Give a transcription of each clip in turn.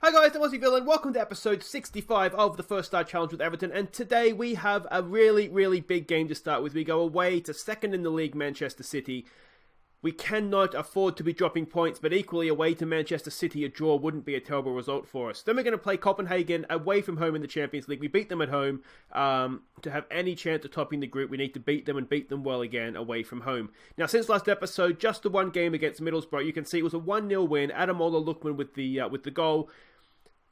Hi guys, I'm Aussie Villain. Welcome to episode 65 of the First Star Challenge with Everton. And today we have a really big game to start with. We go away to second in the league, Manchester City. We cannot afford to be dropping points, but equally away to Manchester City, a draw wouldn't be a terrible result for us. Then we're going to play Copenhagen away from home in the Champions League. We beat them at home. To have any chance of topping the group, we need to beat them and beat them well again away from home. Now, since last episode, just the one game against Middlesbrough, you can see it was a 1-0 win. Ademola Lookman with the goal.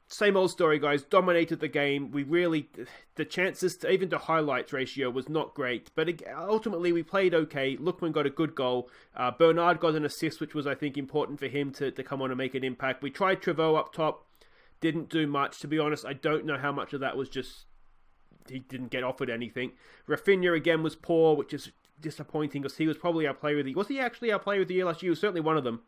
Same old story, guys. Dominated the game. The chances to highlights ratio was not great, but ultimately we played okay. Lookman got a good goal. Bernard got an assist, which was, I think, important for him to come on and make an impact. We tried Trevoh up top. Didn't do much. To be honest, I don't know how much of that was just he didn't get offered anything. Rafinha, again, was poor, which is disappointing because he was probably our player of the year. Was he actually our player of the year last year? He was certainly one of them.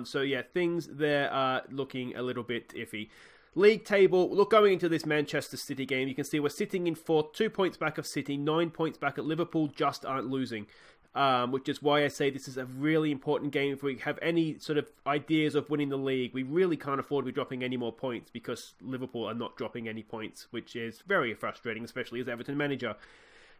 So yeah, things there are looking a little bit iffy. League table, look, going into this Manchester City game, you can see we're sitting in fourth, 2 points back of City, 9 points back at Liverpool, just aren't losing. Which is why I say this is a really important game. If we have any sort of ideas of winning the league, we really can't afford to be dropping any more points because Liverpool are not dropping any points, which is very frustrating, especially as Everton manager.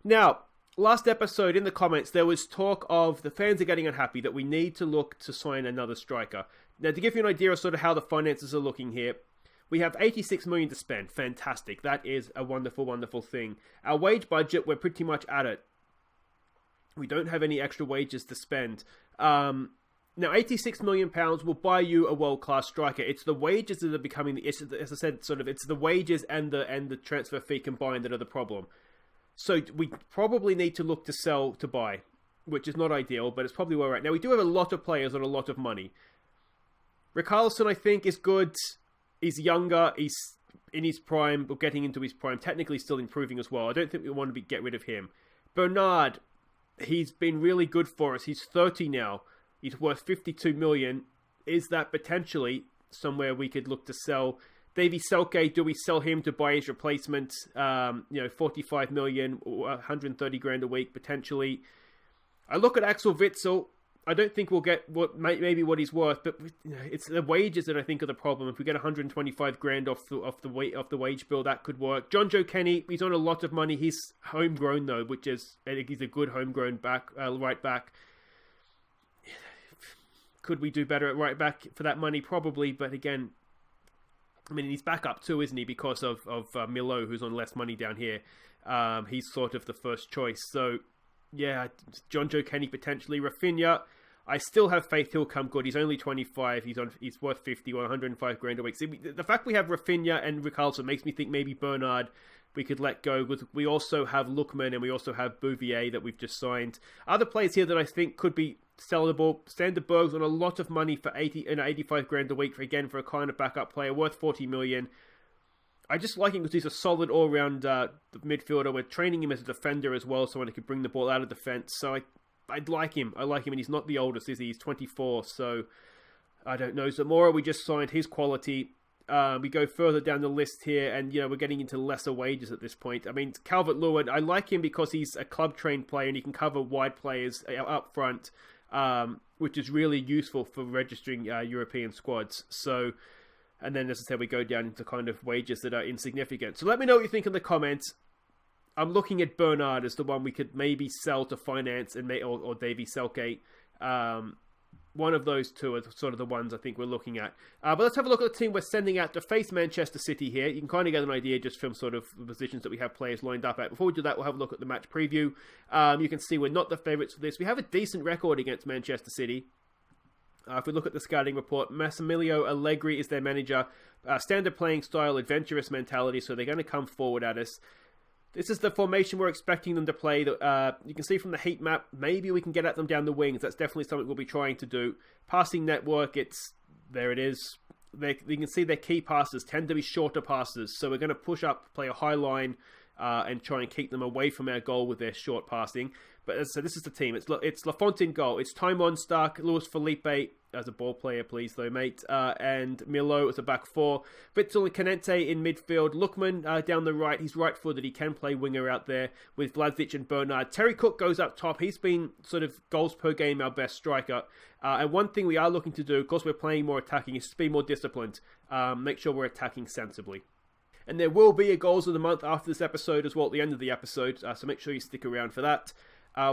Now, last episode, in the comments, there was talk of the fans are getting unhappy that we need to look to sign another striker. Now, to give you an idea of sort of how the finances are looking here, we have 86 million to spend. Fantastic. That is a wonderful thing. Our wage budget, we're pretty much at it. We don't have any extra wages to spend. Now, £86 million will buy you a world-class striker. It's the wages that are becoming the issue. As I said, it's the wages and the transfer fee combined that are the problem. So we probably need to look to sell to buy, which is not ideal, but it's probably where we're at. Now, we do have a lot of players on a lot of money. Richarlison, I think, is good. He's younger. He's in his prime, or getting into his prime. Technically still improving as well. I don't think we want to get rid of him. Bernard, he's been really good for us. He's 30 now. He's worth 52 million. Is that potentially somewhere we could look to sell? Davy Selke, do we sell him to buy his replacement? 45 million, 130 grand a week, potentially. I look at Axel Witsel. I don't think we'll get maybe what he's worth, but it's the wages that I think are the problem. If we get 125 grand off the wage bill, that could work. John Joe Kenny, he's on a lot of money. He's homegrown though, which is, I think he's a good homegrown right back. Could we do better at right back for that money? Probably, but again, I mean, he's back up too, isn't he? Because of Milo, who's on less money down here. He's sort of the first choice. So, yeah, John Joe Kenny potentially. Rafinha, I still have faith he'll come good. He's only 25. He's worth 50 or 105 grand a week. See, the fact we have Rafinha and Richarlison makes me think maybe Bernard we could let go. We also have Lookman and we also have Bouvier that we've just signed. Other players here that I think could be sellable. Sander Berg's on a lot of money for 85 grand a week for a kind of backup player worth 40 million. I just like him because he's a solid all-round midfielder. We're training him as a defender as well, so he could bring the ball out of defense. So I'd like him. I like him, and he's not the oldest, is he? He's 24, so I don't know. Zamora, we just signed his quality. We go further down the list here, and we're getting into lesser wages at this point. I mean, Calvert-Lewin, I like him because he's a club-trained player and he can cover wide players up front, which is really useful for registering European squads. So, and then as I said, we go down into kind of wages that are insignificant. So let me know what you think in the comments. I'm looking at Bernard as the one we could maybe sell to finance or Davy Selke. One of those two are sort of the ones I think we're looking at. But let's have a look at the team we're sending out to face Manchester City here. You can kind of get an idea just from sort of the positions that we have players lined up at. Before we do that, we'll have a look at the match preview. You can see we're not the favourites for this. We have a decent record against Manchester City. If we look at the scouting report, Massimiliano Allegri is their manager. Standard playing style, adventurous mentality, so they're going to come forward at us. This is the formation we're expecting them to play. You can see from the heat map, maybe we can get at them down the wings. That's definitely something we'll be trying to do. Passing network, there it is. You can see their key passes tend to be shorter passes. So we're going to push up, play a high line, and try and keep them away from our goal with their short passing. But so this is the team. It's Lafont in goal. It's Timon, Stark, Luis Felipe as a ball player, please though, mate. And Milo as a back four. Witsel and Canente in midfield. Lookman down the right. He's right-footed. He can play winger out there with Vlasic and Bernard. Terry Cook goes up top. He's been sort of goals per game our best striker. And one thing we are looking to do, of course we're playing more attacking, is to be more disciplined. Make sure we're attacking sensibly. And there will be a goals of the month after this episode as well at the end of the episode. So make sure you stick around for that.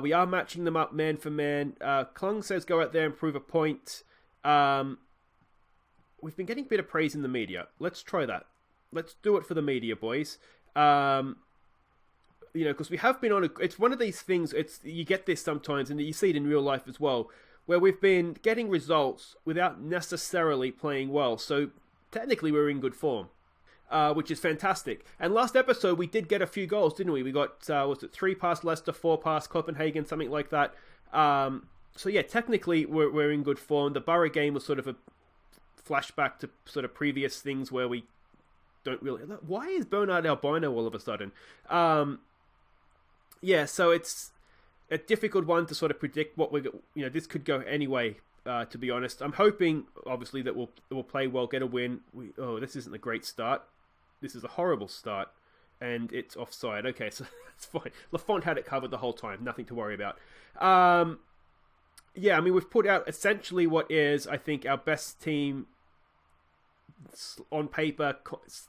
We are matching them up man for man. Klung says go out there and prove a point. We've been getting a bit of praise in the media. Let's try that. Let's do it for the media, boys. Because we have been on it's one of these things, you get this sometimes, and you see it in real life as well, where we've been getting results without necessarily playing well. So technically we're in good form, which is fantastic. And last episode we did get a few goals, didn't we? We got, 3 past Leicester, 4 past Copenhagen, something like that. So yeah, technically we're in good form. The Borough game was sort of a flashback to sort of previous things where we don't really... Why is Bernard albino all of a sudden? Yeah, so it's a difficult one to sort of predict what this could go anyway, to be honest. I'm hoping, obviously, that we'll play well, get a win. This isn't a great start. This is a horrible start, and it's offside. Okay, so that's fine. Lafont had it covered the whole time. Nothing to worry about. Yeah, I mean, we've put out essentially what is, I think, our best team on paper,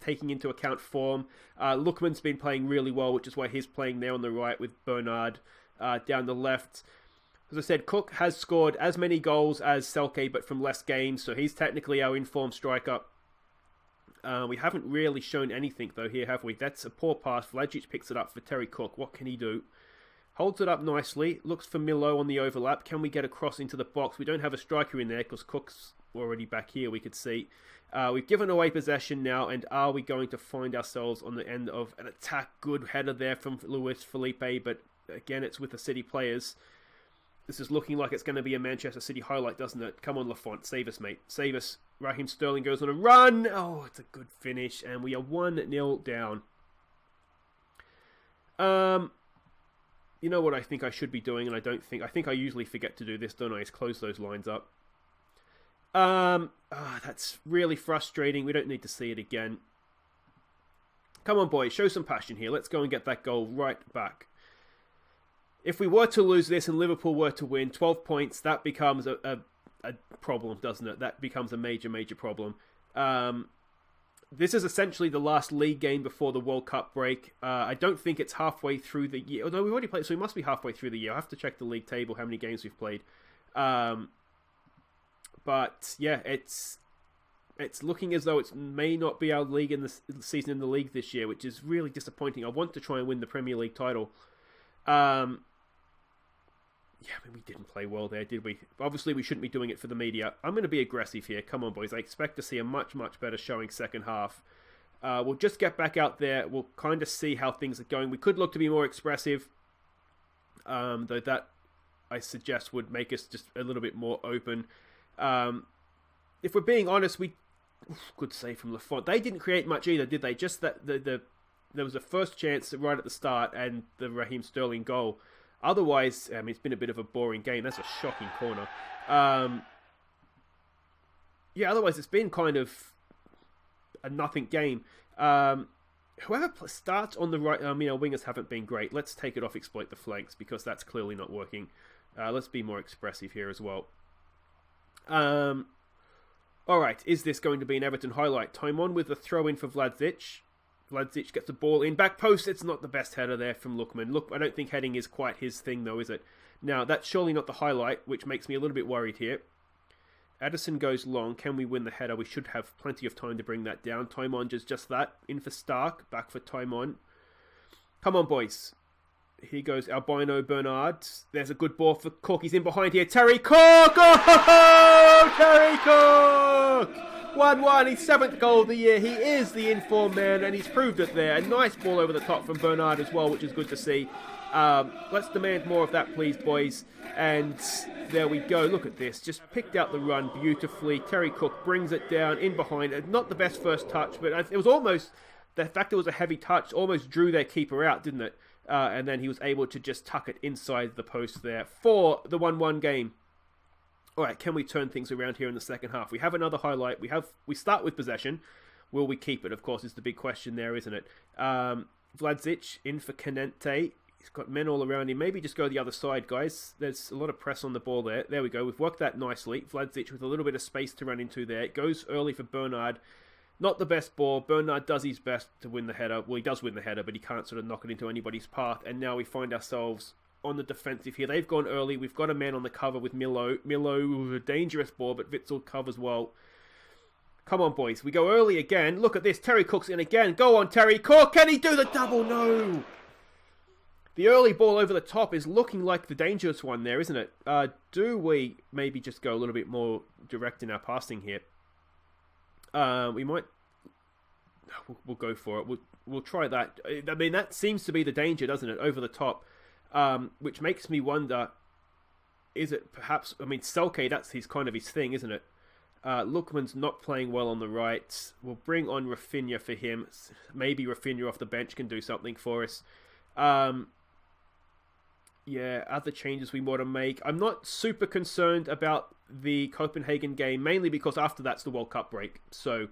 taking into account form. Lookman's been playing really well, which is why he's playing there on the right with Bernard down the left. As I said, Cook has scored as many goals as Selke, but from less games, so he's technically our informed striker. We haven't really shown anything, though, here, have we? That's a poor pass. Vlasic picks it up for Terry Cook. What can he do? Holds it up nicely. Looks for Milo on the overlap. Can we get across into the box? We don't have a striker in there because Cook's already back here, we could see. We've given away possession now, and are we going to find ourselves on the end of an attack? Good header there from Luis Felipe, but again, it's with the City players. This is looking like it's going to be a Manchester City highlight, doesn't it? Come on, Lafont. Save us, mate. Save us. Raheem Sterling goes on a run. Oh, it's a good finish, and we are 1-0 down. You know what I think I should be doing, and I think I usually forget to do this, don't I? Is close those lines up. That's really frustrating. We don't need to see it again. Come on, boys. Show some passion here. Let's go and get that goal right back. If we were to lose this and Liverpool were to win, 12 points, that becomes a problem, doesn't it? That becomes a major, major problem. This is essentially the last league game before the World Cup break. I don't think it's halfway through the year. Oh, no, we've already played, so we must be halfway through the year. I have to check the league table, how many games we've played. But yeah, it's looking as though it may not be our league in the season in the league this year, which is really disappointing. I want to try and win the Premier League title. Yeah, I mean, we didn't play well there, did we? Obviously, we shouldn't be doing it for the media. I'm going to be aggressive here. Come on, boys. I expect to see a much, much better showing second half. We'll just get back out there. We'll kind of see how things are going. We could look to be more expressive, though that, I suggest, would make us just a little bit more open. If we're being honest, good save from Lafont. They didn't create much either, did they? Just that there was a first chance right at the start and the Raheem Sterling goal. Otherwise, I mean, it's been a bit of a boring game. That's a shocking corner. Yeah, otherwise it's been kind of a nothing game. Whoever starts on the right, I mean, our wingers haven't been great. Let's take it off, exploit the flanks, because that's clearly not working. Let's be more expressive here as well. Alright, is this going to be an Everton highlight? Time on with the throw-in for Vlasic. Vlasic gets the ball in. Back post, it's not the best header there from Lookman. Look, I don't think heading is quite his thing though, is it? Now, that's surely not the highlight, which makes me a little bit worried here. Addison goes long. Can we win the header? We should have plenty of time to bring that down. Time on just that. In for Stark. Back for time on. Come on, boys. Here goes Albino Bernard. There's a good ball for Cook. He's in behind here. Terry Cook! Oh! Terry Cook! 1-1, his 7th goal of the year. He is the informed man, and he's proved it there. A nice ball over the top from Bernard as well, which is good to see. Let's demand more of that, please, boys. And there we go. Look at this. Just picked out the run beautifully. Terry Cook brings it down in behind. Not the best first touch, but it was almost... The fact it was a heavy touch almost drew their keeper out, didn't it? and then he was able to just tuck it inside the post there for the 1-1 game. All right, can we turn things around here in the second half? We have another highlight. We start with possession. Will we keep it? Of course, is the big question there, isn't it? Vladzic in for Canente. He's got men all around him. Maybe just go the other side, guys. There's a lot of press on the ball there. There we go. We've worked that nicely. Vladzic with a little bit of space to run into there. It goes early for Bernard. Not the best ball. Bernard does his best to win the header. Well, he does win the header, but he can't sort of knock it into anybody's path. And now we find ourselves on the defensive here. They've gone early. We've got a man on the cover with Milo. Milo, a dangerous ball, but Witzel covers well. Come on, boys. We go early again. Look at this. Terry Cook's in again. Go on, Terry Cook. Can he do the double? No. The early ball over the top is looking like the dangerous one there, isn't it? Do we maybe just go a little bit more direct in our passing here? We might... We'll go for it. We'll try that. I mean, that seems to be the danger, doesn't it? Over the top. Which makes me wonder, is it perhaps... I mean, Selke, that's his kind of his thing, isn't it? Lookman's not playing well on the right. We'll bring on Rafinha for him. Maybe Rafinha off the bench can do something for us. Yeah, other changes we want to make. I'm not super concerned about the Copenhagen game, mainly because after that's the World Cup break. So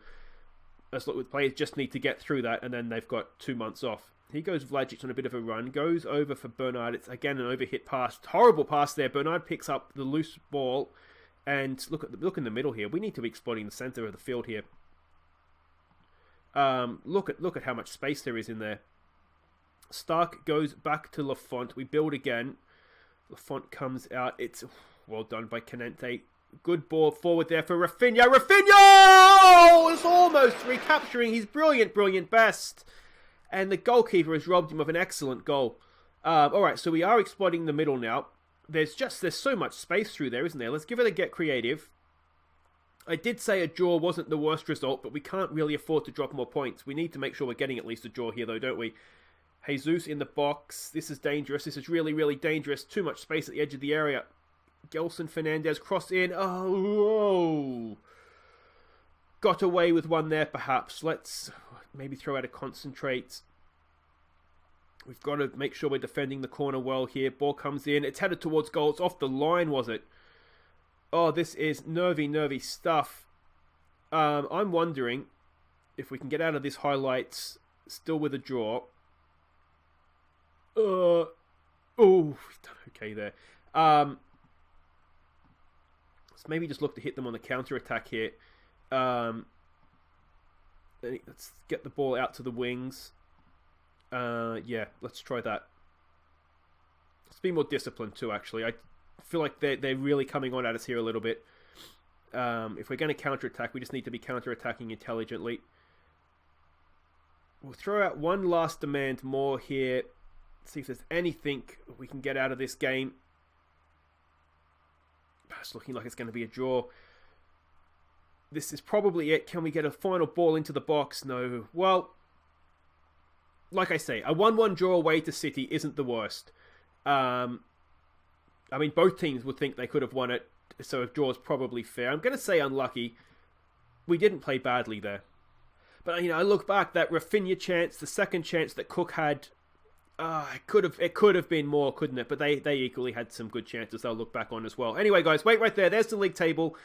let's look with players just need to get through that, and then they've got 2 months off. He goes Vladzic on a bit of a run, goes over for Bernard. It's again an overhit pass. Horrible pass there. Bernard picks up the loose ball. And look in the middle here. We need to be exploiting the centre of the field here. Look at how much space there is in there. Stark goes back to Lafont. We build again. Lafont comes out. It's well done by Canente. Good ball forward there for Rafinha. Rafinha! It's almost recapturing his brilliant best. And the goalkeeper has robbed him of an excellent goal. All right, so we are exploiting the middle now. There's so much space through there, isn't there? Let's give it a get creative. I did say a draw wasn't the worst result, but we can't really afford to drop more points. We need to make sure we're getting at least a draw here, though, don't we? Jesus in the box. This is dangerous. This is really dangerous. Too much space at the edge of the area. Gelson Fernandez cross in. Oh! Got away with one there, perhaps. Let's maybe throw out a concentrate. We've got to make sure we're defending the corner well here. Ball comes in. It's headed towards goal. It's off the line, was it? Oh, this is nervy stuff. I'm wondering if we can get out of this highlights still with a draw. We've done okay there. Let's maybe just look to hit them on the counter-attack here. Let's get the ball out to the wings. Yeah, let's try that. Let's be more disciplined too, actually. I feel like they're really coming on at us here a little bit. If we're going to counter-attack, we just need to be counter-attacking intelligently. We'll throw out one last demand more here. See if there's anything we can get out of this game. It's looking like it's going to be a draw. This is probably it. Can we get a final ball into the box? No. Well... like I say, a 1-1 draw away to City isn't the worst. I mean, both teams would think they could have won it, so a draw is probably fair. I'm going to say unlucky. We didn't play badly there. But, I look back, that Rafinha chance, the second chance that Cook had, it could have been more, couldn't it? But they equally had some good chances they'll look back on as well. Anyway, guys, wait right there. There's the league table.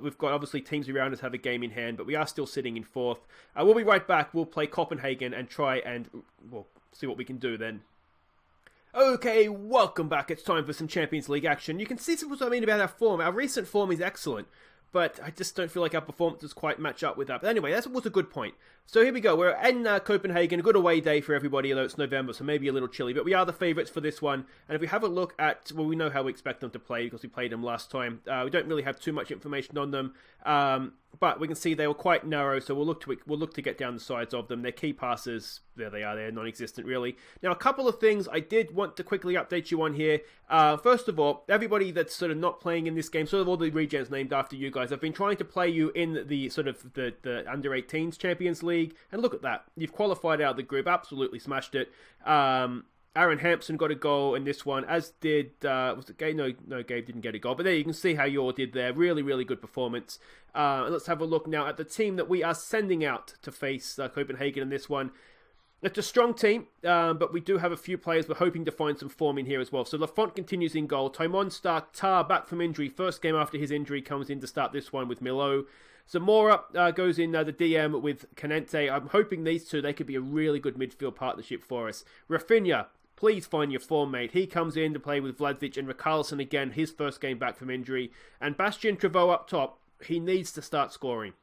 We've got, obviously, teams around us have a game in hand, but we are still sitting in fourth. We'll be right back. We'll play Copenhagen and try and, see what we can do then. Okay, welcome back. It's time for some Champions League action. You can see what I mean about our form. Our recent form is excellent, but I just don't feel like our performances quite match up with that. But anyway, that was a good point. So here we go. We're in Copenhagen. A good away day for everybody, although it's November, so maybe a little chilly. But we are the favourites for this one. And if we have a look at... well, we know how we expect them to play because we played them last time. We don't really have too much information on them. But we can see they were quite narrow, so we'll look to get down the sides of them. Their key passes, there they are. They're non-existent, really. Now, a couple of things I did want to quickly update you on here. First of all, everybody that's sort of not playing in this game, sort of all the regions named after you guys, I've been trying to play you in the sort of the under-18s Champions League. And look at that. You've qualified out of the group. Absolutely smashed it. Aaron Hampson got a goal in this one, as did... was it Gabe? No, Gabe didn't get a goal. But there you can see how you all did there. Really good performance. Let's have a look now at the team that we are sending out to face Copenhagen in this one. It's a strong team, but we do have a few players we're hoping to find some form in here as well. So Lafont continues in goal. Timon Stark, Tar back from injury. First game after his injury comes in to start this one with Milo. Zamora goes in the DM with Canente. I'm hoping these two, they could be a really good midfield partnership for us. Rafinha, please find your form, mate. He comes in to play with Vladic and Rikarlison again, his first game back from injury. And Bastian Trevoux up top, he needs to start scoring.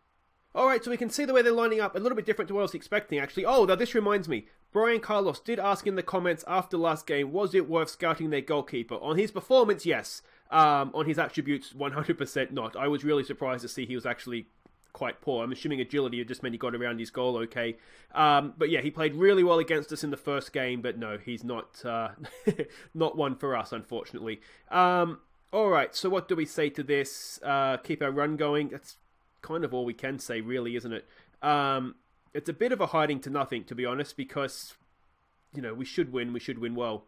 Alright, so we can see the way they're lining up a little bit different to what I was expecting, actually. Oh, now this reminds me. Brian Carlos did ask in the comments after last game, was it worth scouting their goalkeeper? On his performance, yes. On his attributes, 100% not. I was really surprised to see he was actually quite poor. I'm assuming agility just meant he got around his goal okay. But yeah, he played really well against us in the first game, but no, he's not not one for us, unfortunately. Alright, so what do we say to this? Keep our run going. That's kind of all we can say, really, isn't it? It's a bit of a hiding to nothing, to be honest, because, you know, we should win well.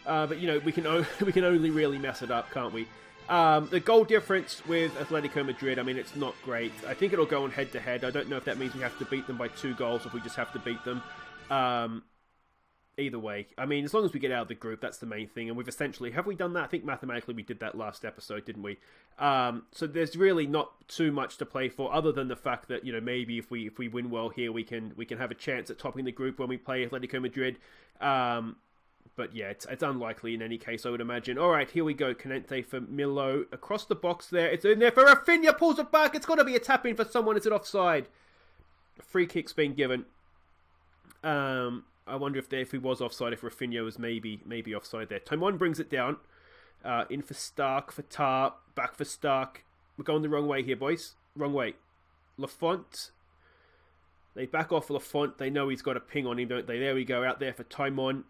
But, you know, we can only really mess it up, can't we? The goal difference with Atletico Madrid, I mean, it's not great. I think it'll go on head-to-head. I don't know if that means we have to beat them by 2 goals or if we just have to beat them. Either way, I mean, as long as we get out of the group, that's the main thing. And we've essentially, have we done that? I think mathematically we did that last episode, didn't we? So there's really not too much to play for, other than the fact that, you know, maybe if we win well here, we can have a chance at topping the group when we play Atletico Madrid. But yeah, it's unlikely in any case, I would imagine. All right, here we go. Canente for Milo across the box there. It's in there for Rafinha. Pulls it back. It's got to be a tap in for someone. Is it offside? A free kick's been given. I wonder if he was offside, if Rafinha was maybe offside there. Timon brings it down. In for Stark, for Tar, back for Stark. We're going the wrong way here, boys. Wrong way. Lafont. They back off Lafont. They know he's got a ping on him, don't they? There we go. Out there for Timon.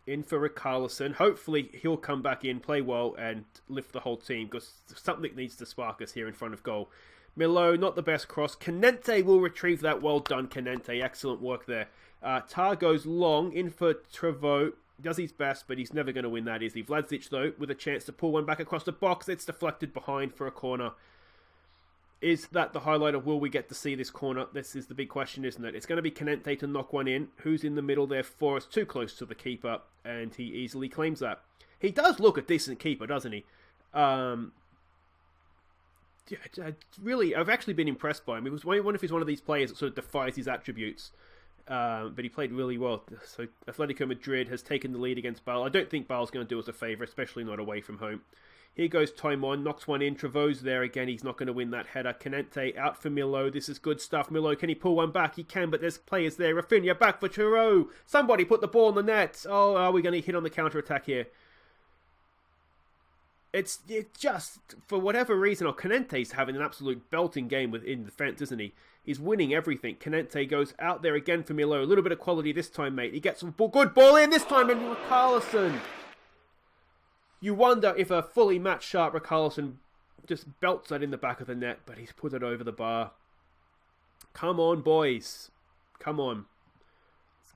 In for Rikarlison. Hopefully he'll come back in, play well, and lift the whole team, because something needs to spark us here in front of goal. Milo, not the best cross. Canente will retrieve that. Well done, Canente. Excellent work there. Tar goes long, in for Trevoux. Does his best, but he's never going to win that, is he? Vladic, though, with a chance to pull one back across the box. It's deflected behind for a corner. Is that the highlight, or will we get to see this corner? This is the big question, isn't it? It's going to be Canente to knock one in. Who's in the middle there for us? Too close to the keeper, and he easily claims that. He does look a decent keeper, doesn't he? Really, I've actually been impressed by him. I wonder if he's one of these players that sort of defies his attributes. But he played really well. So Atletico Madrid has taken the lead against Bale. I don't think Bale's going to do us a favour, especially not away from home. Here goes Timon, knocks one in. Trevoux there again. He's not going to win that header. Canente out for Milo. This is good stuff. Milo, can he pull one back? He can, but there's players there. Rafinha back for Trevoux. Somebody put the ball in the net. Oh, are we going to hit on the counter-attack here? It's just, for whatever reason, Canente's having an absolute belting game in defence, isn't he? He's winning everything. Canente goes out there again for Milo. A little bit of quality this time, mate. He gets some good ball in this time, and Rikarlison. You wonder if a fully matched sharp Rikarlison just belts that in the back of the net, but he's put it over the bar. Come on, boys. Come on.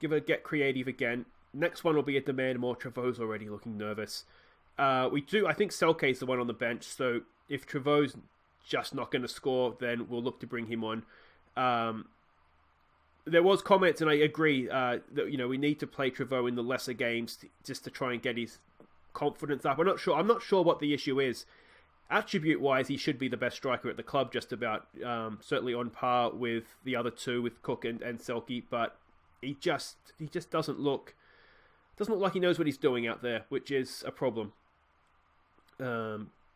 Let's get creative again. Next one will be a demand more. Trevoux already looking nervous. I think Selke is the one on the bench, so if Trevoux just not going to score, then we'll look to bring him on. There was comments, and I agree, that, you know, we need to play Trevoux in the lesser games just to try and get his confidence up. I'm not sure what the issue is. Attribute-wise, he should be the best striker at the club, just about. Certainly on par with the other two, with Cook and Selke, but he just doesn't look like he knows what he's doing out there, which is a problem.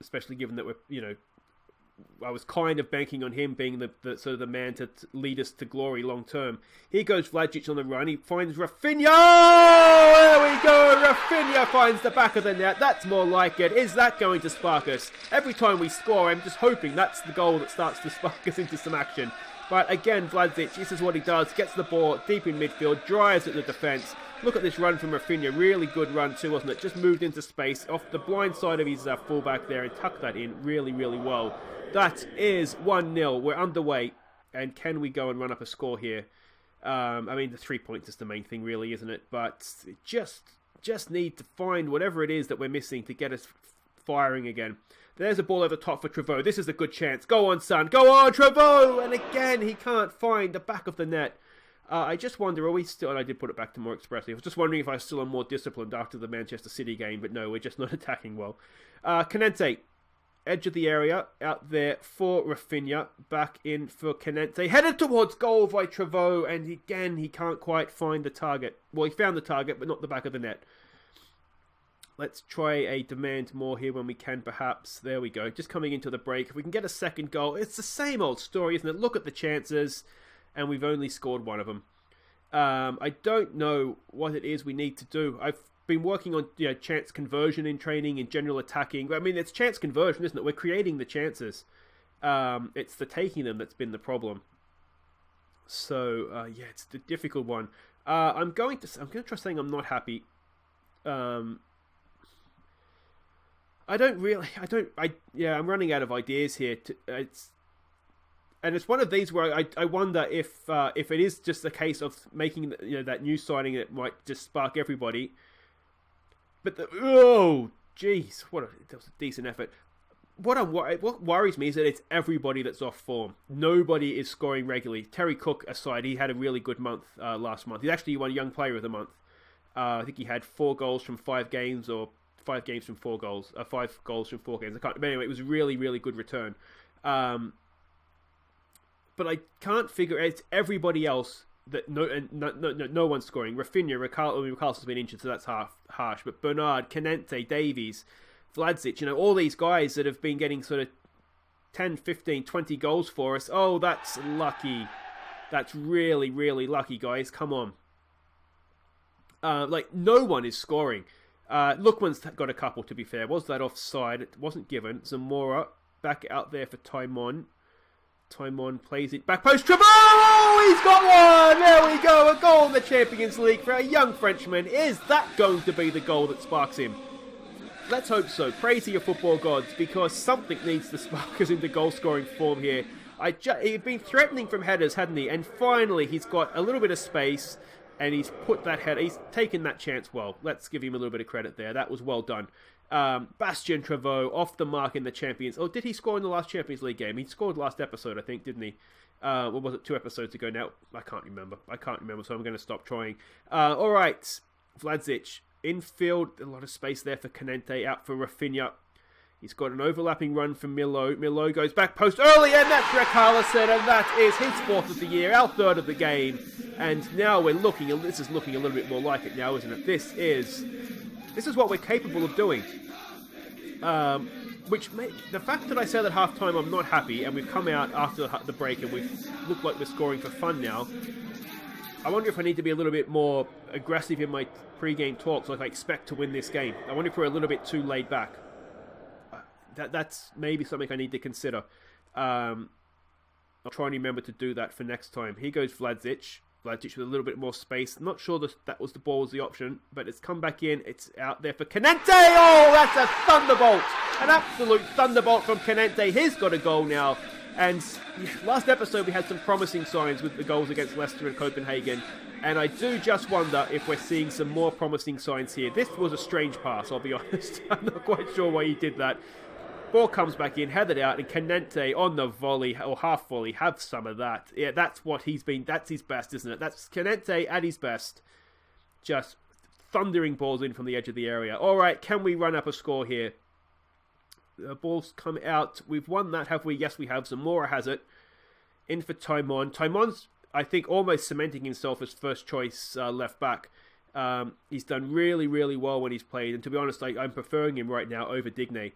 Especially given that I was kind of banking on him being the sort of the man to lead us to glory long term. Here goes Vladic on the run. He finds Rafinha. Oh, there we go. Rafinha finds the back of the net. That's more like it. Is that going to spark us? Every time we score, I'm just hoping that's the goal that starts to spark us into some action. But again, Vladic, this is what he does. Gets the ball deep in midfield, drives at the defence. Look at this run from Rafinha. Really good run too, wasn't it? Just moved into space off the blind side of his fullback there and tucked that in really, really well. That is 1-0. We're underway. And can we go and run up a score here? I mean, the 3 points is the main thing, really, isn't it? But just need to find whatever it is that we're missing to get us firing again. There's a ball over the top for Trevoux. This is a good chance. Go on, son. Go on, Trevoux! And again, he can't find the back of the net. I just wonder, are we still, and I did put it back to more expressly, I was just wondering if I was still on more disciplined after the Manchester City game, but no, we're just not attacking well. Canente, edge of the area, out there for Rafinha, back in for Canente, headed towards goal by Trevoh, and again, he can't quite find the target. Well, he found the target, but not the back of the net. Let's try a demand more here when we can, perhaps. There we go. Just coming into the break. If we can get a second goal, it's the same old story, isn't it? Look at the chances, and we've only scored one of them. I don't know what it is we need to do. I've been working on chance conversion in training, in general attacking. I mean, it's chance conversion, isn't it? We're creating the chances. It's the taking them that's been the problem. So, yeah, it's a difficult one. I'm going to try saying I'm not happy. I'm running out of ideas here. It's one of these where I wonder if it is just a case of making that new signing that might just spark everybody. But that was a decent effort. What worries me is that it's everybody that's off form. Nobody is scoring regularly. Terry Cook aside, he had a really good month last month. He's actually won Young Player of the Month. I think he had 4 goals from 5 games, or 5 games from 4 goals. 5 goals from 4 games. But anyway, it was a really, really good return. But I can't figure out. It's everybody else that no one's scoring. Rafinha, Ricardoson's been injured, so that's harsh. But Bernard, Canente, Davies, Vlasic, all these guys that have been getting sort of 10, 15, 20 goals for us. Oh, that's lucky. That's really, really lucky, guys. Come on. No one is scoring. Lookman's got a couple, to be fair. Was that offside? It wasn't given. Zamora back out there for Taimon. Taimon plays it back post. Trevoh! He's got one! There we go. A goal in the Champions League for a young Frenchman. Is that going to be the goal that sparks him? Let's hope so. Pray to your football gods, because something needs to spark us into goal-scoring form here. He'd been threatening from headers, hadn't he? And finally, he's got a little bit of space, and he's put that header. He's taken that chance well. Let's give him a little bit of credit there. That was well done. Bastien Trevoh off the mark in the Champions. Oh, did he score in the last Champions League game? He scored last episode, I think, didn't he? Or was it 2 episodes ago now? I can't remember, so I'm going to stop trying. All right, Vlasic. Infield, a lot of space there for Canente, out for Rafinha. He's got an overlapping run from Milo. Milo goes back post early, and that's Ricardosson, and that is his 4th of the year, our 3rd of the game. And now this is looking a little bit more like it now, isn't it? This is what we're capable of doing. The fact that I said at half-time I'm not happy, and we've come out after the break and we look like we're scoring for fun now, I wonder if I need to be a little bit more aggressive in my pre-game talks, like I expect to win this game. I wonder if we're a little bit too laid back. That's maybe something I need to consider. I'll try and remember to do that for next time. Here goes Vlasic. Vlasic with a little bit more space. I'm not sure that was the ball was the option, but it's come back in. It's out there for Canente. Oh, that's a thunderbolt. An absolute thunderbolt from Canente. He's got a goal now. And last episode we had some promising signs with the goals against Leicester and Copenhagen, and I do just wonder if we're seeing some more promising signs here. This was a strange pass, I'll be honest. I'm not quite sure why he did that. Ball comes back in, headed out, and Canente on the volley, or half volley, have some of that. Yeah, that's his best, isn't it? That's Canente at his best. Just thundering balls in from the edge of the area. Alright, can we run up a score here? The ball's come out. We've won that, have we? Yes, we have. Zamora has it. In for Taimon. Taimon's, I think, almost cementing himself as first choice left back. He's done really, really well when he's played. And to be honest, I'm preferring him right now over Digne.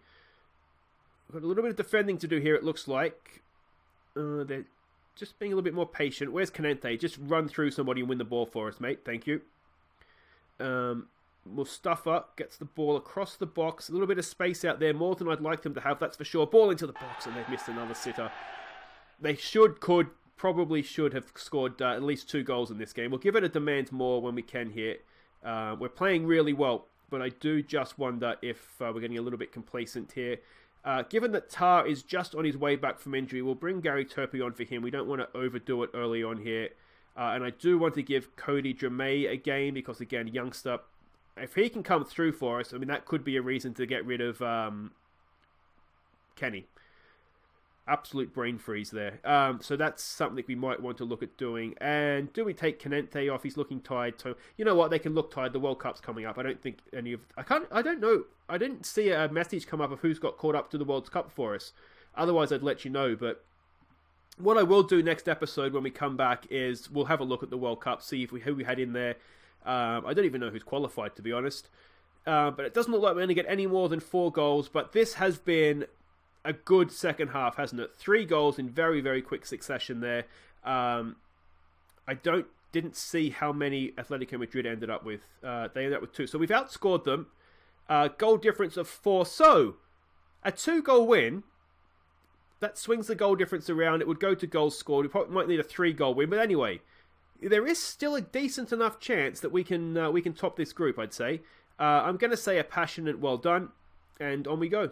We've got a little bit of defending to do here, it looks like. They're just being a little bit more patient. Where's Canente? Just run through somebody and win the ball for us, mate. Thank you. Mustafa gets the ball across the box. A little bit of space out there, more than I'd like them to have, that's for sure. Ball into the box, and they've missed another sitter. They probably should have scored at least 2 goals in this game. We'll give it a demand more when we can here. We're playing really well, but I do just wonder if we're getting a little bit complacent here. Given that Tar is just on his way back from injury, we'll bring Gary Turpie on for him. We don't want to overdo it early on here. And I do want to give Cody Dramé a game because, again, youngster. If he can come through for us, I mean, that could be a reason to get rid of Kenny. Absolute brain freeze there. So that's something we might want to look at doing. And do we take Canente off? He's looking tired. So you know what? They can look tired. The World Cup's coming up. I don't think any of... I don't know. I didn't see a message come up of who's got caught up to the World Cup for us. Otherwise, I'd let you know. But what I will do next episode when we come back is we'll have a look at the World Cup, see who we had in there. I don't even know who's qualified, to be honest. But it doesn't look like we're going to get any more than 4 goals. But this has been a good second half, hasn't it? 3 goals in very, very quick succession there. I didn't see how many Atletico Madrid ended up with. They ended up with 2. So we've outscored them. Goal difference of 4. So a 2-goal win, that swings the goal difference around. It would go to goals scored. We probably might need a 3-goal win. But anyway, there is still a decent enough chance that we can top this group, I'd say. I'm going to say a passionate well done. And on we go.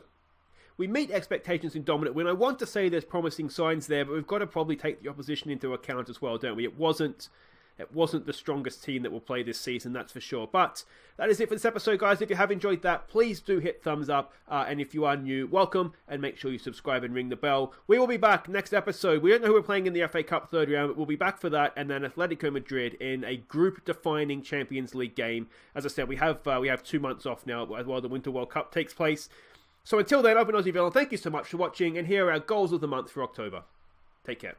We meet expectations in dominant win. I want to say there's promising signs there, but we've got to probably take the opposition into account as well, don't we? It wasn't the strongest team that will play this season, that's for sure. But that is it for this episode, guys. If you have enjoyed that, please do hit thumbs up. And if you are new, welcome, and make sure you subscribe and ring the bell. We will be back next episode. We don't know who we're playing in the FA Cup third round, but we'll be back for that. And then Atletico Madrid in a group-defining Champions League game. As I said, we have 2 months off now while the Winter World Cup takes place. So until then, I've been Aussie Villain. Thank you so much for watching, and here are our goals of the month for October. Take care.